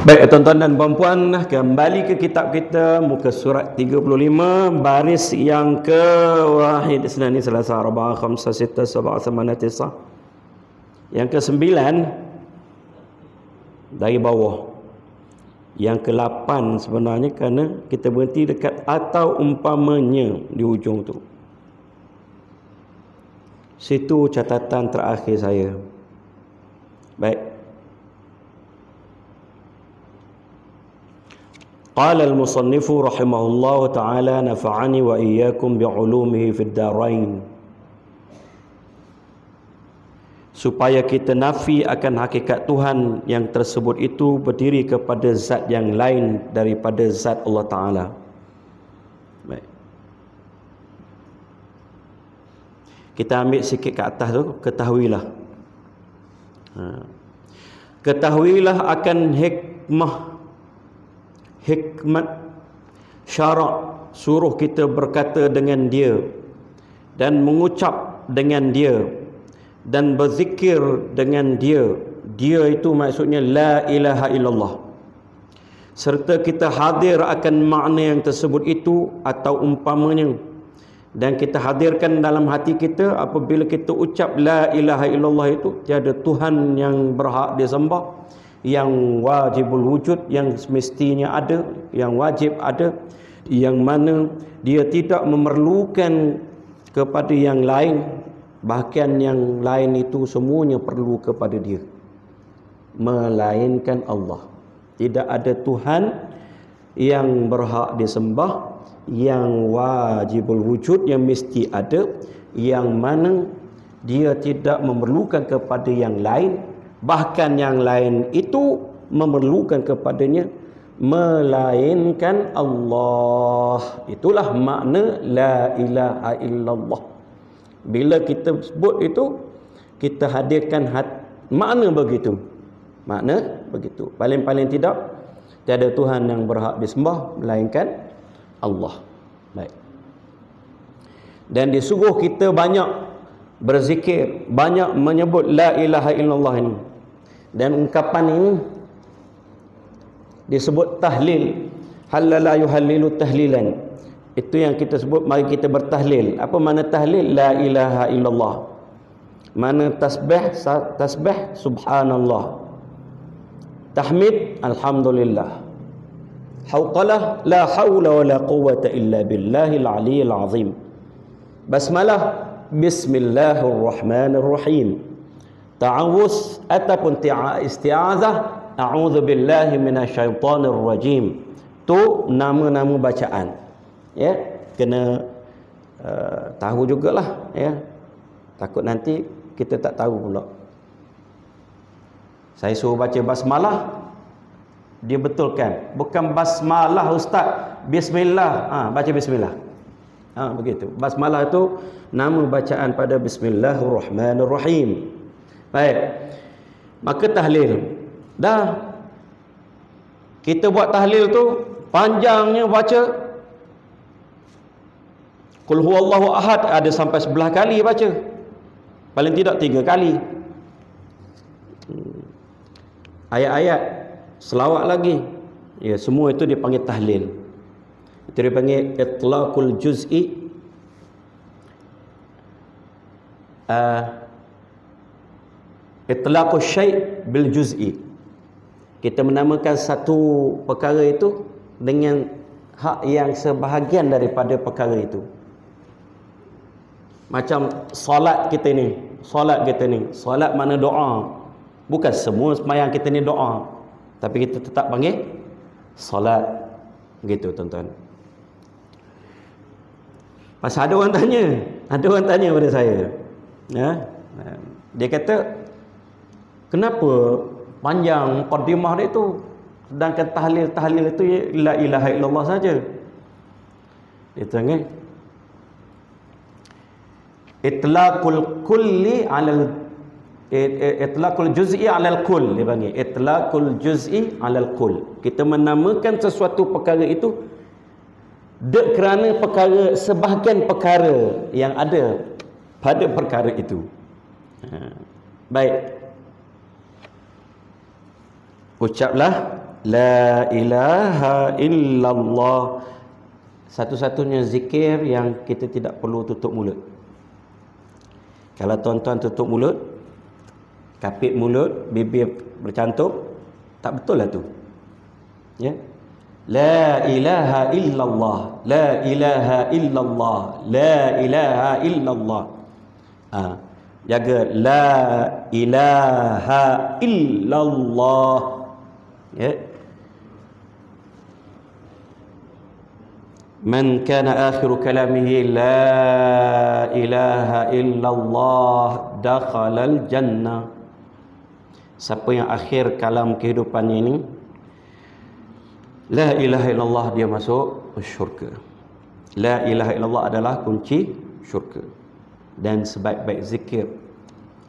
Baik tuan-tuan dan puan-puan, kembali ke kitab kita, muka surat 35, baris yang ke wahid isnani salasa arba'a khamsa sitta sab'a thamana tis'a. Yang ke-9 dari bawah. Yang ke-8 sebenarnya kerana kita berhenti dekat atau umpamanya di ujung tu. Situ catatan terakhir saya. Baik. قال المصنف رحمه الله تعالى نفعني وإياكم بعلومه في الدارين. Supaya kita nafi akan hakikat Tuhan yang tersebut itu berdiri kepada zat yang lain daripada zat Allah Ta'ala. Baik. Kita ambil sikit ke atas tu, ketahuilah. Ketahuilah akan hikmat syarak suruh kita berkata dengan dia dan mengucap dengan dia dan berzikir dengan dia. Dia itu maksudnya la ilaha illallah. Serta kita hadir akan makna yang tersebut itu atau umpamanya, dan kita hadirkan dalam hati kita apabila kita ucap la ilaha illallah itu tiada Tuhan yang berhak disembah, yang wajibul wujud, yang semestinya ada, yang wajib ada, yang mana dia tidak memerlukan kepada yang lain, bahkan yang lain itu semuanya perlu kepada dia, melainkan Allah. Tidak ada Tuhan yang berhak disembah, yang wajibul wujud, yang mesti ada, yang mana dia tidak memerlukan kepada yang lain, bahkan yang lain itu memerlukan kepadanya, melainkan Allah. Itulah makna la ilaha illallah. Bila kita sebut itu, kita hadirkan makna begitu. Makna begitu. Paling-paling tidak, tiada Tuhan yang berhak disembah melainkan Allah. Baik. Dan disuruh kita banyak berzikir, banyak menyebut la ilaha illallah ini. Dan ungkapan ini disebut tahlil. Halala yuhallilu tahlilan. Itu yang kita sebut, mari kita bertahlil. Apa makna tahlil? La ilaha illallah. Mana tasbih? Tasbih subhanallah. Tahmid alhamdulillah. Hauqalah la hawla wa la quwwata illa billahil aliyyil azim. Basmalah bismillahirrahmanirrahim. Ta'awuz ataupun isti'azah, a'udzu billahi minasyaitonir rajim. Tu nama-nama bacaan. Ya, kena tahu jugalah, ya. Takut nanti kita tak tahu pula. Saya suruh baca basmalah, dia betulkan. Bukan basmalah ustaz, bismillah. Baca bismillah. Begitu. Basmalah itu nama bacaan pada bismillahirrahmanirrahim. Baik. Maka tahlil. Dah. Kita buat tahlil tu panjangnya baca. Qul huwallahu ahad ada sampai 11 kali baca. Paling tidak 3 kali. Ayat-ayat selawat lagi. Ya, semua itu dipanggil tahlil. Itu dipanggil itlaqul juz'i. Itlaqul syai' bil juz'i. Kita menamakan satu perkara itu dengan hak yang sebahagian daripada perkara itu. Macam solat kita ni. Solat mana doa. Bukan semua sembahyang kita ni doa, tapi kita tetap panggil solat. Begitu tuan-tuan. Pasal ada orang tanya pada saya. Ya. Dia kata, kenapa panjang muqaddimah dia tu, sedangkan tahlil itu la ilaha illallah saja. Dia tanya, itlaqul kulli alal itlaqul juz'i alal kull, dia panggil itlaqul juz'i alal kull. Kita menamakan sesuatu perkara itu kerana perkara, sebahagian perkara yang ada pada perkara itu. Baik. Ucaplah La ilaha illallah. Satu-satunya zikir yang kita tidak perlu tutup mulut. Kalau tuan-tuan tutup mulut, kapit mulut, bibir bercantum, tak betul lah tu. Ya. La ilaha illallah, la ilaha illallah, la ilaha illallah. Jaga la ilaha illallah. Ya. Man kana akhiru kalamihi la ilaha illallah dakhalal jannah. Siapa yang akhir kalam kehidupannya ini la ilaha illallah, dia masuk syurga. La ilaha illallah adalah kunci syurga. Dan sebaik-baik zikir,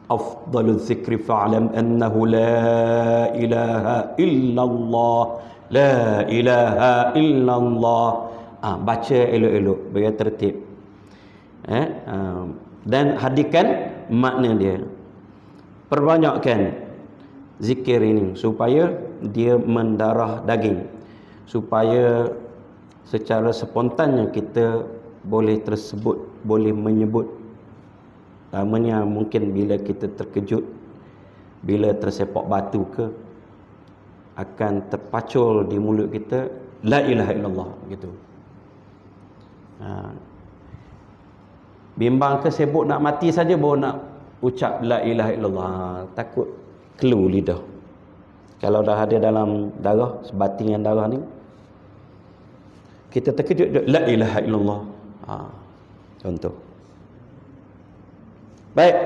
afdaluz zikri fa'lam annahu la ilaha illallah, la ilaha illallah. Baca elok-elok, bagi tertib. Dan hadikan makna dia. Perbanyakkan zikir ini supaya dia mendarah daging, supaya secara spontannya kita boleh tersebut, boleh menyebut. Namanya mungkin bila kita terkejut, bila tersepak batu ke, akan terpacul di mulut kita la ilaha illallah gitu. Bimbang ke sibuk nak mati saja baru nak ucap la ilaha illallah, takut kelu lidah. Kalau dah ada dalam darah, sebatingan darah ni, kita terkejut la ilaha illallah. Contoh. Baik.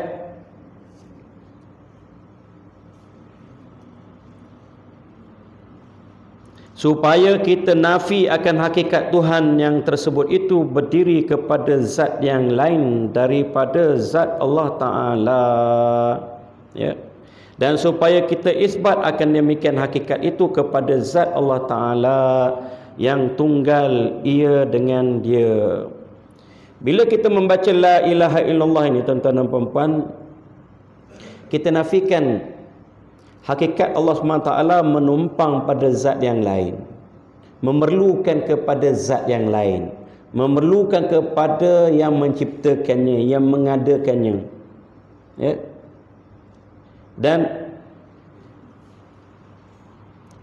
Supaya kita nafi akan hakikat Tuhan yang tersebut itu berdiri kepada zat yang lain daripada zat Allah Ta'ala. Ya. Dan supaya kita isbat akan demikian hakikat itu kepada zat Allah Ta'ala yang tunggal ia dengan dia. Bila kita membaca la ilaha illallah ini, tuan-tuan dan puan-puan, kita nafikan hakikat Allah SWT menumpang pada zat yang lain, memerlukan kepada zat yang lain, memerlukan kepada yang menciptakannya, yang mengadakannya. Ya. Dan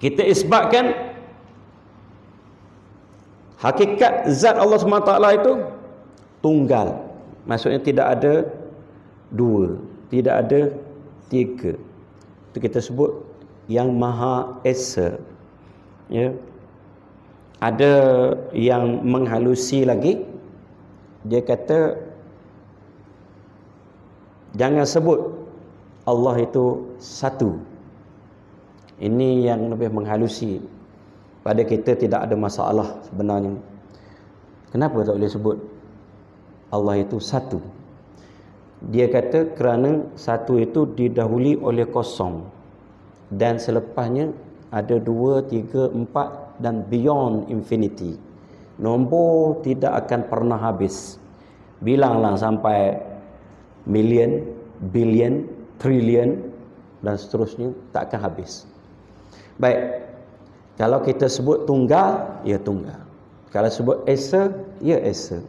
kita isbatkan hakikat zat Allah SWT itu tunggal. Maksudnya tidak ada dua, tidak ada tiga. Itu kita sebut yang Maha Esa. Ya. Ada yang menghalusi lagi, dia kata jangan sebut Allah itu satu. Ini yang lebih menghalusi. Pada kita tidak ada masalah sebenarnya. Kenapa tak boleh sebut Allah itu satu? Dia kata kerana satu itu didahului oleh kosong, dan selepasnya ada 2, 3, 4 dan beyond infinity. Nombor tidak akan pernah habis. Bilanglah sampai million, billion, trillion dan seterusnya, tak akan habis. Baik, kalau kita sebut tunggal, ya tunggal. Kalau sebut esa, ya esa.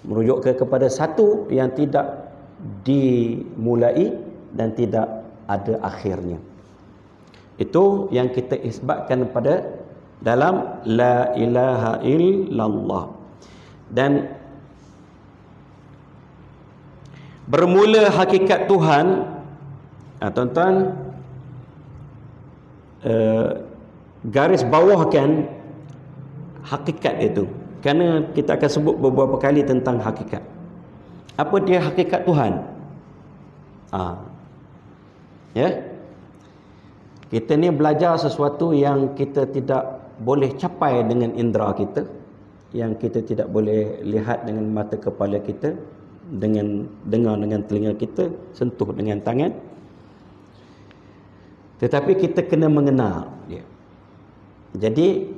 Merujuk kepada satu yang tidak dimulai dan tidak ada akhirnya. Itu yang kita isbatkan pada dalam la ilaha illallah. Dan bermula hakikat Tuhan, tuan-tuan, garis bawahkan hakikat itu, kerana kita akan sebut beberapa kali tentang hakikat. Apa dia hakikat Tuhan? Ya. Kita ni belajar sesuatu yang kita tidak boleh capai dengan indera kita, yang kita tidak boleh lihat dengan mata kepala kita, dengan dengar dengan telinga kita, sentuh dengan tangan. Tetapi kita kena mengenal dia. Jadi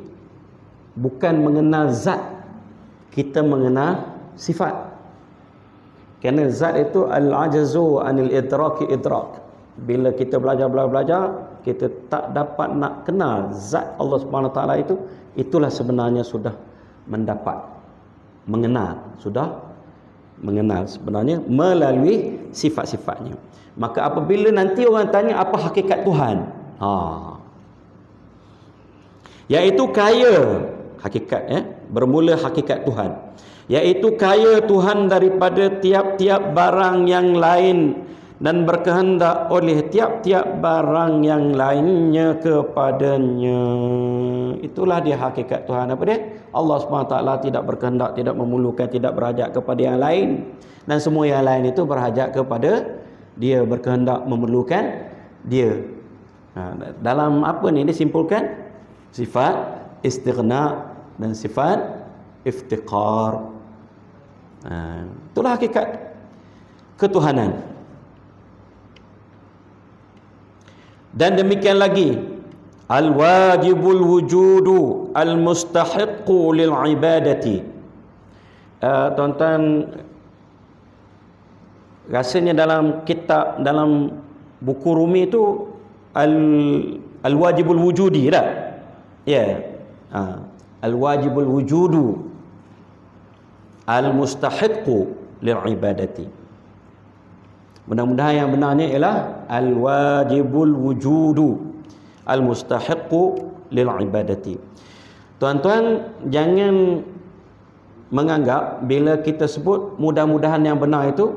bukan mengenal zat, kita mengenal sifat. Kerana zat itu al-ajazu anil idraki idrak. Bila kita belajar, kita tak dapat nak kenal zat Allah Subhanahu Wa Taala itu, itulah sebenarnya sudah mendapat mengenal, sudah mengenal sebenarnya melalui sifat-sifatnya. Maka apabila nanti orang tanya apa hakikat Tuhan, iaitu kaya hakikat, bermula hakikat Tuhan, iaitu kaya Tuhan daripada tiap-tiap barang yang lain dan berkehendak oleh tiap-tiap barang yang lainnya kepadanya. Itulah dia hakikat Tuhan. Apa dia? Allah SWT tidak berkehendak, tidak memerlukan, tidak berhajat kepada yang lain, dan semua yang lain itu berhajat kepada dia, berkehendak, memerlukan dia. Dalam apa ni disimpulkan? Sifat istighna dan sifat iftiqar. Itulah hakikat ketuhanan. Dan demikian lagi, al-wajibul wujudu al-mustahiqqu lil ibadati. Tuan-tuan, rasanya dalam kitab, dalam buku Rumi itu al-wajibul wujudi tak? Ya. Al-wajibul wujudu al-mustahiqqu lil ibadati. Mudah-mudahan yang benarnya ialah al-wajibul wujudu al-mustahiqqu lil ibadati. Tuan-tuan, jangan menganggap bila kita sebut mudah-mudahan yang benar itu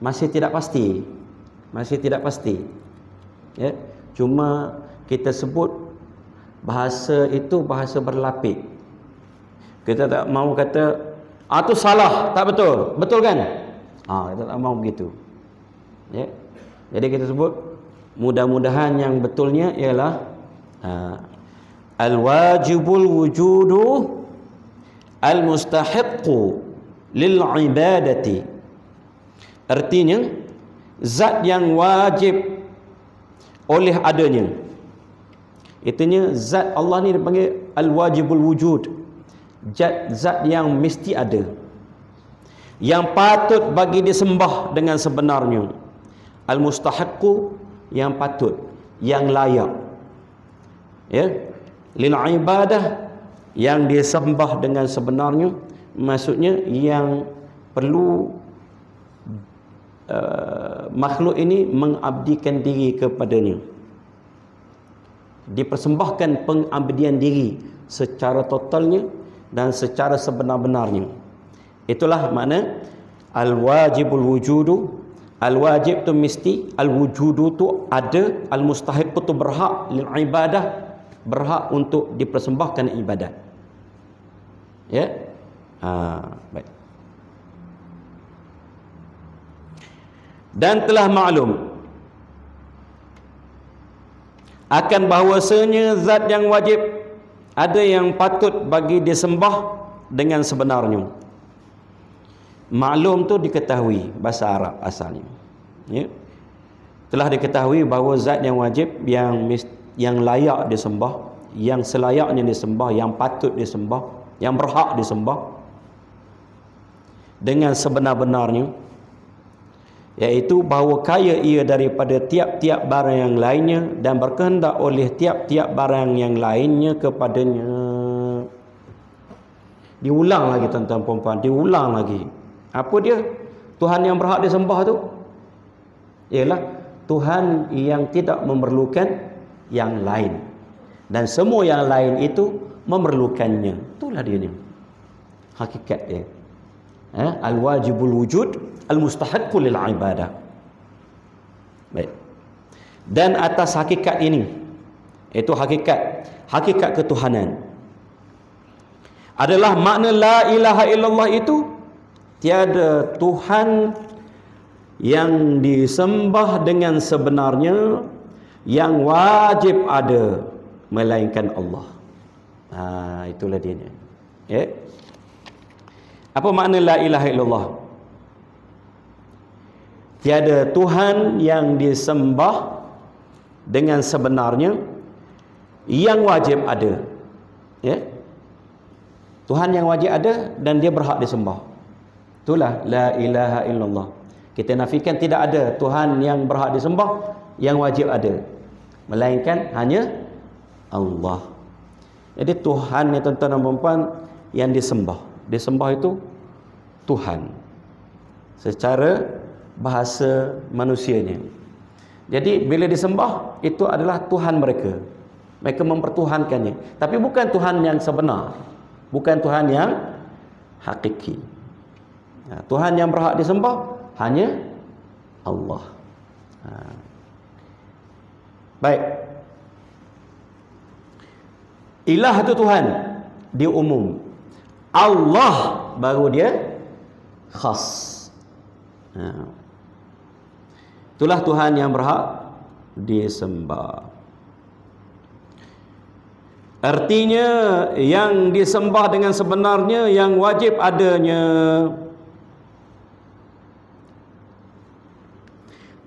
masih tidak pasti. Masih tidak pasti. Ya. Cuma kita sebut bahasa itu bahasa berlapik. Kita tak mau kata itu salah, tak betul. Betul kan? Kita tak mau begitu. Ya. Jadi kita sebut mudah-mudahan yang betulnya ialah al-wajibul wujudu al-mustahiqqu lil ibadati. Artinya zat yang wajib oleh adanya. Itunya zat Allah ni dipanggil al-wajibul wujud. Zat yang mesti ada, yang patut bagi disembah dengan sebenarnya. Al-mustahiqqu, yang patut, yang layak. Ya. Lil ibadah, yang disembah dengan sebenarnya, maksudnya yang perlu makhluk ini mengabdikan diri kepadanya, dipersembahkan pengabdian diri secara totalnya dan secara sebenar-benarnya. Itulah makna al-wajibul wujudu. Al-wajib tu mesti, al-wujudu tu ada, al-mustahiq tu berhak lil ibadah, berhak untuk dipersembahkan ibadat. Ya. Baik. Dan telah maklum akan bahawasanya zat yang wajib ada yang patut bagi disembah dengan sebenarnya. Maklum tu diketahui, bahasa Arab asalnya. Ya. Telah diketahui bahawa zat yang wajib, yang layak disembah, yang selayaknya disembah, yang patut disembah, yang berhak disembah dengan sebenar-benarnya, iaitu bahawa kaya ia daripada tiap-tiap barang yang lainnya dan berkehendak oleh tiap-tiap barang yang lainnya kepadanya. Diulang lagi tuan-tuan puan-puan, diulang lagi. Apa dia? Tuhan yang berhak disembah tu ialah Tuhan yang tidak memerlukan yang lain, dan semua yang lain itu memerlukannya. Itulah dia ni, hakikat dia. Al-wajibul wujud al-mustahiqqu lil ibadah. Baik. Dan atas hakikat ini, itu hakikat ketuhanan, adalah makna la ilaha illallah itu tiada Tuhan yang disembah dengan sebenarnya, yang wajib ada, melainkan Allah. Itulah dia. Ya. Apa makna la ilaha illallah? Tiada Tuhan yang disembah dengan sebenarnya, yang wajib ada. Ya. Tuhan yang wajib ada dan dia berhak disembah. Itulah la ilaha illallah. Kita nafikan tidak ada Tuhan yang berhak disembah, yang wajib ada, melainkan hanya Allah. Jadi Tuhan ni tuan-tuan dan puan-puan yang disembah. Disembah itu Tuhan secara bahasa manusianya. Jadi bila disembah itu adalah Tuhan mereka. Mereka mempertuhankannya. Tapi bukan Tuhan yang sebenar. Bukan Tuhan yang hakiki. Tuhan yang berhak disembah hanya Allah. Baik. Ilah itu Tuhan, dia umum. Allah baru dia khas. Itulah Tuhan yang berhak disembah. Artinya yang disembah dengan sebenarnya, yang wajib adanya.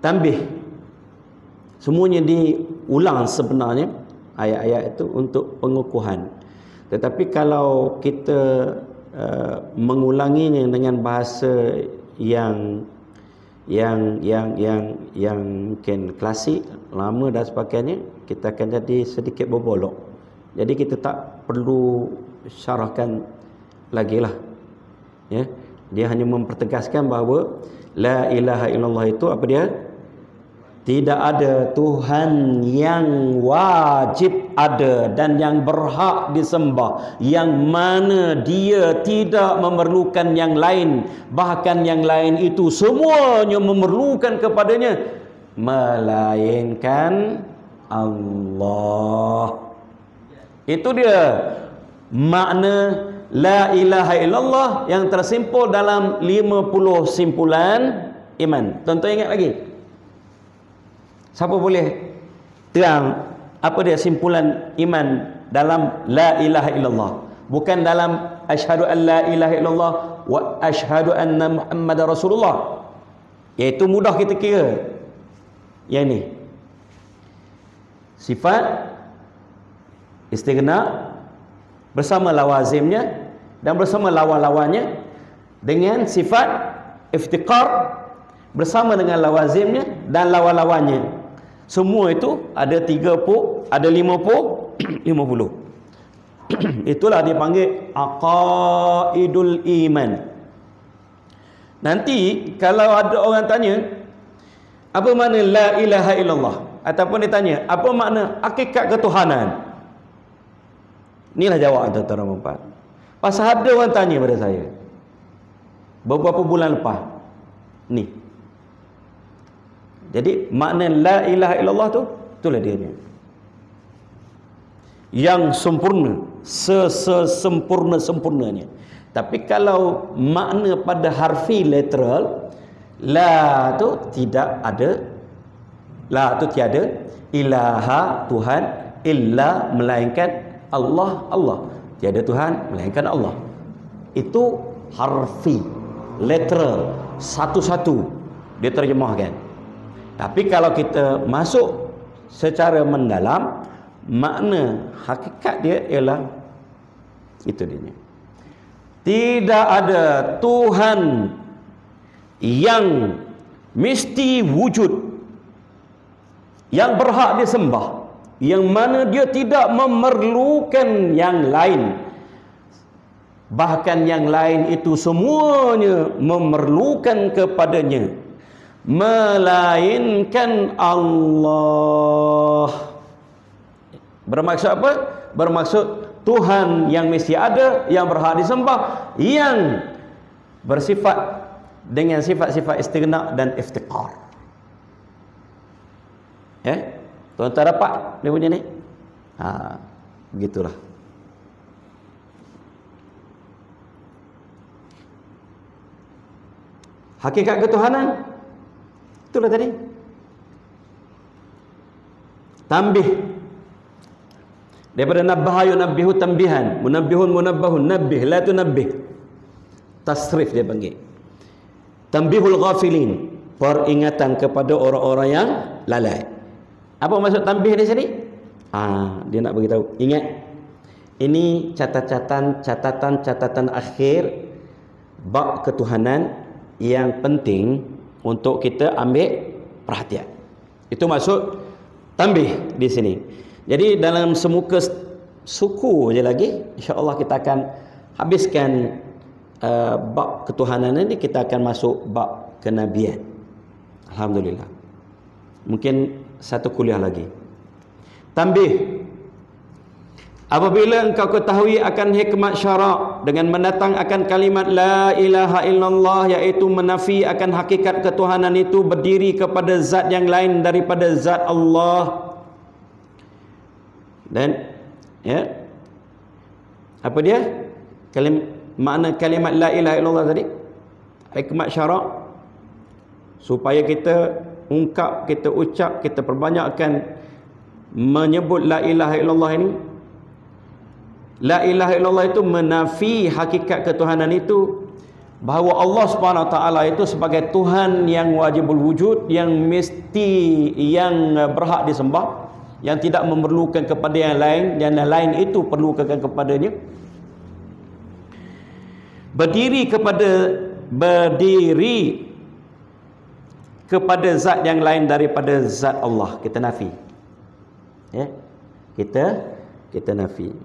Tambih, semuanya diulang sebenarnya ayat-ayat itu untuk pengukuhan. Tetapi kalau kita mengulanginya dengan bahasa yang mungkin klasik, lama dan sebagainya, kita akan jadi sedikit berbolok. Jadi kita tak perlu syarahkan lagi lah. Ya, dia hanya mempertegaskan bahawa la ilaha illallah itu apa dia? Tidak ada Tuhan yang wajib ada dan yang berhak disembah, yang mana dia tidak memerlukan yang lain, bahkan yang lain itu semuanya memerlukan kepadanya, melainkan Allah. Itu dia makna la ilaha illallah yang tersimpul dalam 50 simpulan iman. Tuan-tuan ingat lagi? Siapa boleh terang apa dia simpulan iman dalam la ilaha illallah? Bukan dalam asyhadu an la ilaha illallah wa asyhadu anna Muhammadar Rasulullah. Iaitu mudah kita kira. Yang ni. Sifat istighna bersama lawazimnya dan bersama lawan-lawannya, dengan sifat iftiqar bersama dengan lawazimnya dan lawan-lawannya. Semua itu ada 30, ada 50. Itulah dipanggil aqaidul iman. Nanti kalau ada orang tanya apa makna la ilaha illallah, ataupun ditanya apa makna hakikat ketuhanan, inilah jawapan tuan-tuan dan puan. Pasal ada orang tanya pada saya beberapa bulan lepas ni. Jadi makna la ilaha illallah tu, itulah dia ni. Yang sempurna, sempurna-sempurnanya. Tapi kalau makna pada harfi literal, la tu tidak ada, la tu tiada, ilaha Tuhan, illa melainkan Allah, Allah. Tiada Tuhan melainkan Allah. Itu harfi literal, satu-satu diterjemahkan. Tapi kalau kita masuk secara mendalam, makna hakikat dia ialah itu dia. Tidak ada Tuhan yang mesti wujud, yang berhak disembah, yang mana dia tidak memerlukan yang lain, bahkan yang lain itu semuanya memerlukan kepadanya, melainkan Allah. Bermaksud apa? Bermaksud Tuhan yang mesti ada, yang berhak disembah, yang bersifat dengan sifat-sifat istighna dan iftiqar. Tuan-tuan dapat dia punya ni? Begitulah. Hakikat ketuhanan itulah tadi. Tambih daripada nabbaha yunabbihu tambihan, munabbihun munabbahun, nabbih la tunabbih. Tasrif dia panggil. Tambihul ghafilin, peringatan kepada orang-orang yang lalai. Apa maksud tambih di sini? Dia nak bagi tahu. Ingat, ini catatan akhir bab ketuhanan yang penting untuk kita ambil perhatian. Itu maksud tambih di sini. Jadi dalam semuka suku je lagi, insya-Allah kita akan habiskan bab ketuhanan ini, kita akan masuk bab kenabian. Alhamdulillah. Mungkin satu kuliah lagi. Tambih. Apabila engkau ketahui akan hikmat syarak dengan mendatang akan kalimat la ilaha illallah, iaitu menafi akan hakikat ketuhanan itu berdiri kepada zat yang lain daripada zat Allah. Dan ya, apa dia? Makna kalimat la ilaha illallah tadi, hikmat syarak, supaya kita ungkap, kita ucap, kita perbanyakkan menyebut la ilaha illallah ini. La ilaha illallah itu menafi hakikat ketuhanan itu, bahawa Allah Subhanahu Wa Taala itu sebagai Tuhan yang wajibul wujud, yang mesti, yang berhak disembah, yang tidak memerlukan kepada yang lain, dan yang lain itu perlukan kepadanya. Berdiri kepada zat yang lain daripada zat Allah, kita nafi. Ya, kita nafi.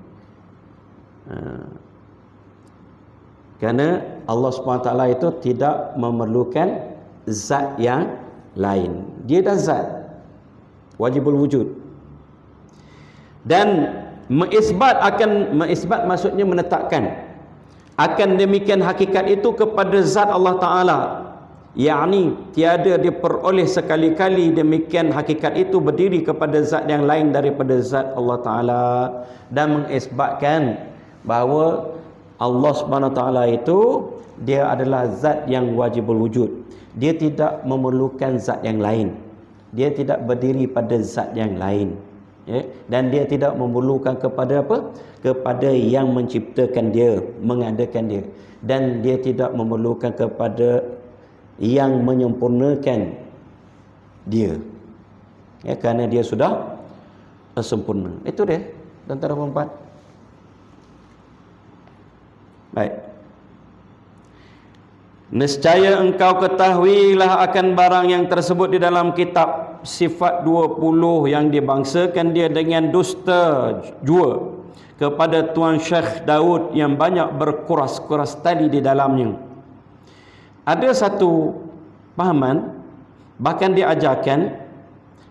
Kerana Allah SWT itu tidak memerlukan zat yang lain. Dia dah zat wajibul wujud. Dan mengisbat maksudnya menetapkan akan demikian hakikat itu kepada zat Allah Ta'ala, yakni tiada diperoleh sekali-kali demikian hakikat itu berdiri kepada zat yang lain daripada zat Allah Ta'ala. Dan mengisbatkan bahawa Allah Subhanahu Taala itu dia adalah zat yang wajibul wujud. Dia tidak memerlukan zat yang lain. Dia tidak berdiri pada zat yang lain. Ya? Dan dia tidak memerlukan kepada apa? Kepada yang menciptakan dia, mengadakan dia. Dan dia tidak memerlukan kepada yang menyempurnakan dia. Ya, kerana dia sudah sempurna. Itu dia, tentara perempuan. Baik. Nescaya engkau ketahuilah akan barang yang tersebut di dalam kitab sifat 20 yang dibangsakan dia dengan dusta jua kepada Tuan Syekh Daud yang banyak berkuras-kuras tali di dalamnya. Ada satu pahaman, bahkan diajarkan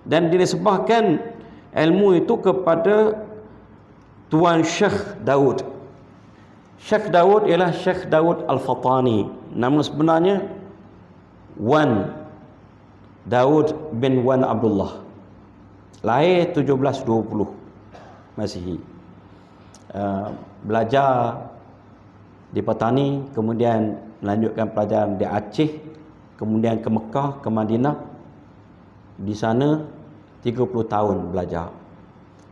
dan dinisbahkan ilmu itu kepada Tuan Syekh Daud. Syekh Daud ialah Syekh Daud Al-Fatani. Nama sebenarnya Wan Daud bin Wan Abdullah. Lahir 1720 Masihi. Belajar di Patani, kemudian melanjutkan pelajaran di Aceh, kemudian ke Mekah, ke Madinah. Di sana 30 tahun belajar.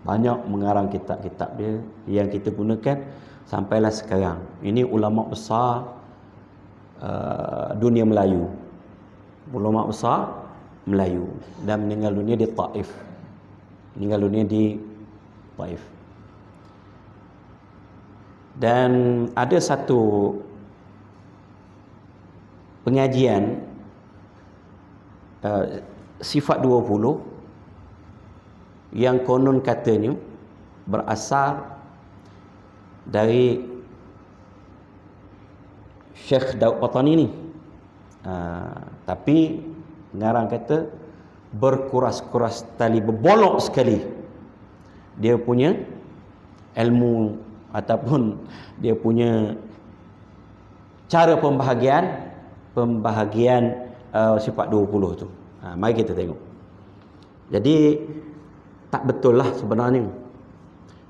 Banyak mengarang kitab-kitab dia yang kita gunakan sampailah sekarang. Ini ulama besar dunia Melayu. Ulama besar Melayu, dan meninggal dunia di Taif. Dan ada satu pengajian sifat 20 yang konon katanya berasal dari Syekh Daud Patani ni. Tapi pengarang kata berkuras-kuras tali, berbolok sekali dia punya ilmu ataupun dia punya cara pembahagian sifat 20 tu. Mari kita tengok. Jadi tak betul lah sebenarnya.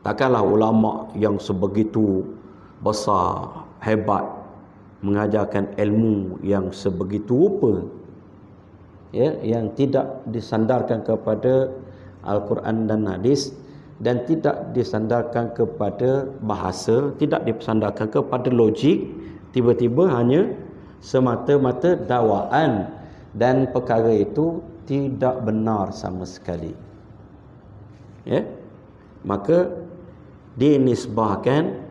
Takkanlah ulama yang sebegitu besar, hebat, mengajarkan ilmu yang sebegitu rupa, ya, yang tidak disandarkan kepada Al-Quran dan hadis, dan tidak disandarkan kepada bahasa, tidak disandarkan kepada logik, tiba-tiba hanya semata-mata dakwaan, dan perkara itu tidak benar sama sekali. Ya, maka dinisbahkan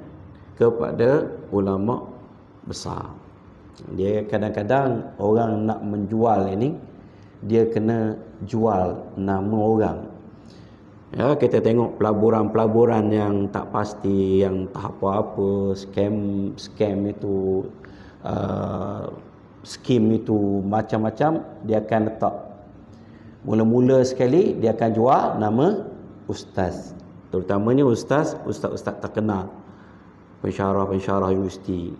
kepada ulama besar. Dia kadang-kadang orang nak menjual ini, dia kena jual nama orang. Ya, kita tengok pelaburan-pelaburan yang tak pasti, yang tak apa-apa, scam itu, skim itu macam-macam, dia akan letak. Mula-mula sekali dia akan jual nama ustaz. Terutamanya ustaz terkenal. Pensyarah universiti.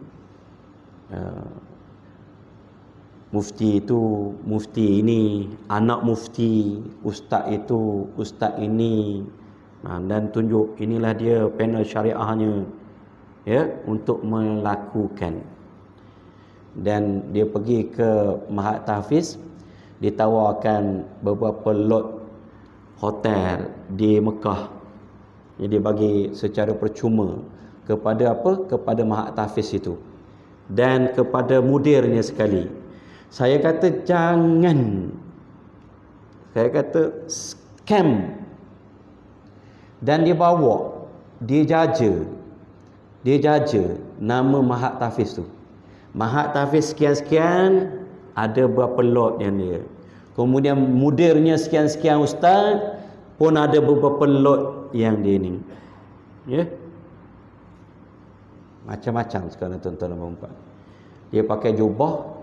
Mufti itu mufti ini, anak mufti, ustaz itu ustaz ini, dan tunjuk inilah dia panel syariahnya, ya, untuk melakukan. Dan dia pergi ke Mahat Tahfiz, ditawarkan beberapa lot hotel di Mekah. Jadi bagi secara percuma kepada apa? Kepada Mahat Tahfiz itu dan kepada mudirnya sekali. Saya kata jangan. Saya kata scam. Dan dia bawa, dia jaja nama Mahat Tahfiz tu. Mahat Tahfiz sekian-sekian, ada berapa lot yang dia. Kemudian mudirnya sekian-sekian ustaz pun ada beberapa lot yang dia ni. Ya. Macam-macam sekarang tuan-tuan dan puan-puan. Dia pakai jubah,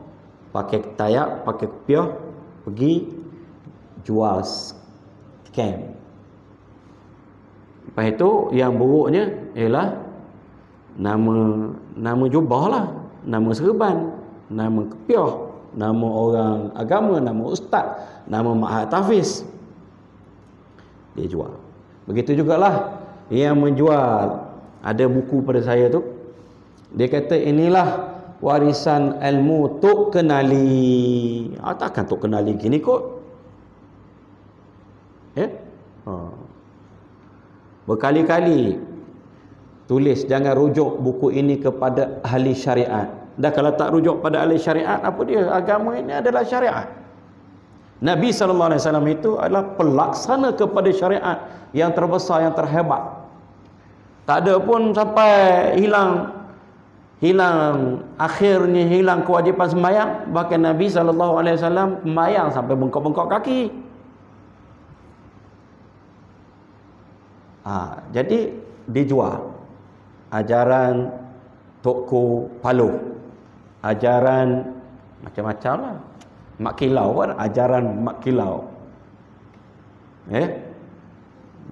pakai tayak, pakai kepiah, pergi jual scam. Lepas itu yang buruknya ialah nama jubah lah, nama serban, nama kepiah, nama orang agama, nama ustaz, nama Mahat Tahfiz. Dia jual. Begitu jugalah yang menjual. Ada buku pada saya tu, dia kata inilah warisan ilmu Tok Kenali. Takkan Tok Kenali gini kot. Ya? Berkali-kali tulis jangan rujuk buku ini kepada ahli syariat. Dah kalau tak rujuk pada ahli syariat, apa dia? Agama ini adalah syariat. Nabi SAW itu adalah pelaksana kepada syariat yang terbesar, yang terhebat. Tak ada pun sampai akhirnya hilang kewajipan sembahyang. Bahkan Nabi SAW sembahyang sampai bengkok-bengkok kaki. Jadi dijual ajaran Toko Palu, ajaran macam-macam lah. Mak Kilau pun ajaran Mak Kilau.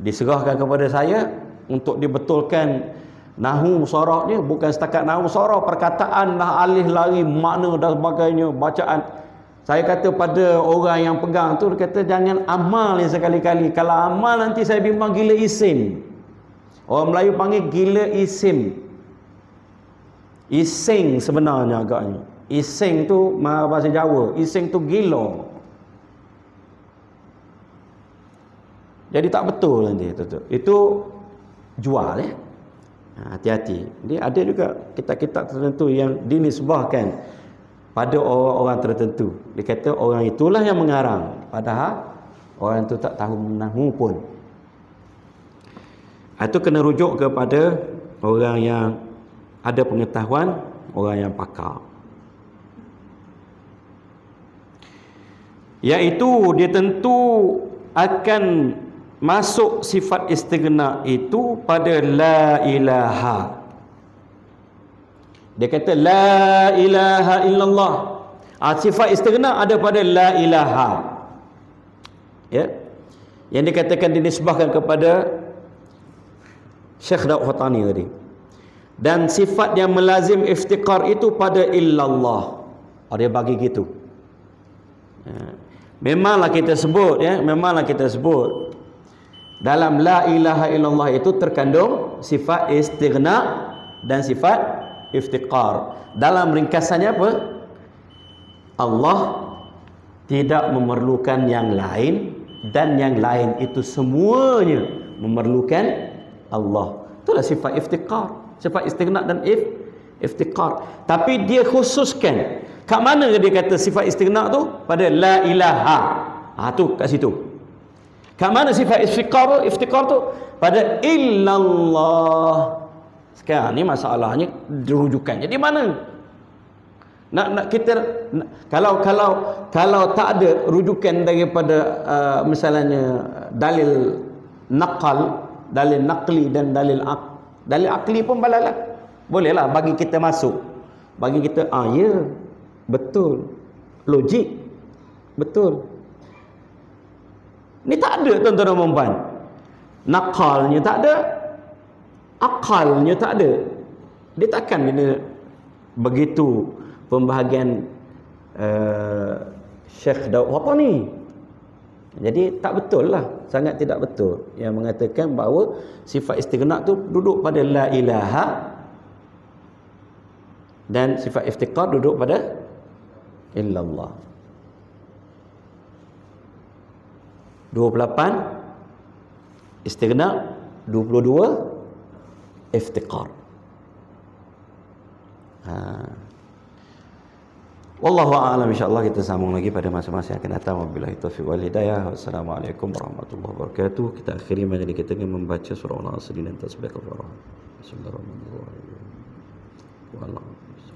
Diserahkan kepada saya untuk dibetulkan nahu musyarahnya, bukan setakat nahu musyarah, perkataan lah, alih lari, makna dan sebagainya, bacaan. Saya kata pada orang yang pegang tu, dia kata jangan amal yang sekali-kali. Kalau amal nanti saya bimbang gila isim. Orang Melayu panggil gila isim. Ising sebenarnya agaknya. Ising tu bahasa Jawa, ising tu gila. Jadi tak betul nanti tu. Itu jual ya. Hati-hati. Dia ada juga kitab-kitab tertentu yang dinisbahkan pada orang-orang tertentu. Dia kata orang itulah yang mengarang, padahal orang itu tak tahu menahu pun. Itu kena rujuk kepada orang yang ada pengetahuan, orang yang pakar. Iaitu dia tentu akan masuk sifat istighna itu pada la ilaha. Dia kata la ilaha illallah. Sifat istighna ada pada la ilaha. Ya. Yang dikatakan dinisbahkan kepada Syekh Daud Fatani tadi. Dan sifat yang melazim iftiqar itu pada illallah. Dia bagi gitu. Memanglah kita sebut ya, memanglah kita sebut dalam la ilaha illallah itu terkandung sifat istighna dan sifat iftiqar. Dalam ringkasannya apa? Allah tidak memerlukan yang lain dan yang lain itu semuanya memerlukan Allah. Itulah sifat iftiqar, sifat istighna dan iftiqar. Tapi dia khususkan. Kat mana dia kata sifat istighna tu? Pada la ilaha. Tu kat situ. Kat mana sifat iftiqar tu? Pada illallah. Sekarang ni masalahnya rujukannya di mana? Nak kita kalau tak ada rujukan daripada misalnya dalil naqal, dalil naqli dan dalil akli pun balalah. Bolehlah bagi kita masuk. Bagi kita, ya, betul. Logik. Betul. Ni tak ada tuan-tuan dan puan. Naqalnya tak ada. Akalnya tak ada. Dia takkan dia begitu pembahagian Syekh Daud Watani. Jadi tak betul lah, sangat tidak betul yang mengatakan bahawa sifat istighnaq tu duduk pada la ilaha dan sifat iftiqar duduk pada illallah. 28 istighnaq, 22 iftiqar. Wallahu a'lam, insyaallah kita sambung lagi pada masa-masa yang akan datang. Wabillahi taufiq wal hidayah. Wassalamualaikum warahmatullahi wabarakatuh. Kita akhiri majlis kita dengan membaca surah Al-Asr dan tasbih kafarah. Bismillahirrahmanirrahim. Wallahu a'lam.